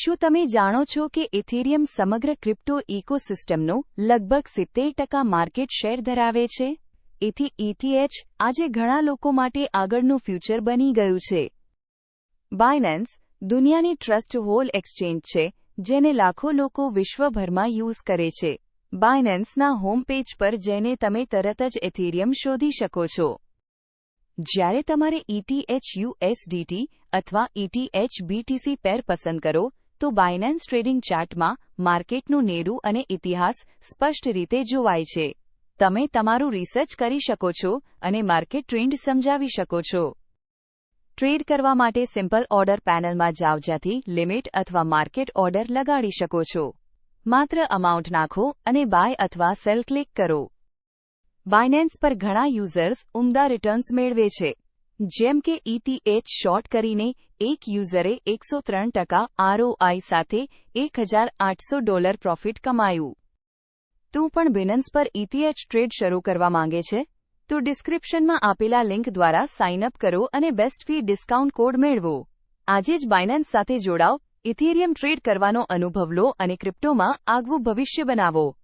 શું તમે જાણો છો કે ઇથેરિયમ સમગ્ર ક્રિપ્ટો ઇકોસિસ્ટમનો લગભગ 70% માર્કેટ શેર ધરાવે છે? ETH આજે ઘણા લોકો માટે આગળનું ફ્યુચર બની ગયું છે. બાયનાન્સ દુનિયાની ટ્રસ્ટ હોલ એક્સચેન્જ છે, જેને લાખો લોકો વિશ્વભરમાં યુઝ કરે છે. બાયનાન્સના હોમ પેજ પર જઈને તમે તરત જ ઇથેરિયમ શોધી શકો છો. જ્યારે તમારે ETH/USDT અથવા ETH/BTC પેર પસંદ કરો, તો બાયનાન્સ ટ્રેડિંગ ચાર્ટમાં માર્કેટનું નેરું અને ઇતિહાસ સ્પષ્ટ રીતે જોવાય છે. તમે તમારું રિસર્ચ કરી શકો છો અને માર્કેટ ટ્રેન્ડ સમજાવી શકો છો. ટ્રેડ કરવા માટે સિમ્પલ ઓર્ડર પેનલમાં જાઓ, જ્યાંથી લિમિટ અથવા માર્કેટ ઓર્ડર લગાડી શકો છો. માત્ર અમાઉન્ટ નાખો અને બાય અથવા સેલ ક્લિક કરો. બાયનાન્સ પર ઘણા યુઝર્સ ઉમદા રિટર્ન્સ મેળવે છે. જેમ કે ETH શોર્ટ કરીને એક યુઝરે 103% ROI સાથે $1,800 પ્રોફિટ કમાયું. તું પણ બાયનાન્સ પર ETH ટ્રેડ શરૂ કરવા માંગે છે? તો ડિસ્ક્રિપ્શનમાં આપેલા લિંક દ્વારા સાઇન અપ કરો અને બેસ્ટ ફી ડિસ્કાઉન્ટ કોડ મેળવો. આજે જ બાયનાન્સ સાથે જોડાઓ, ઇથેરિયમ ટ્રેડ કરવાનો અનુભવ લો અને ક્રિપ્ટોમાં આગવું ભવિષ્ય બનાવો.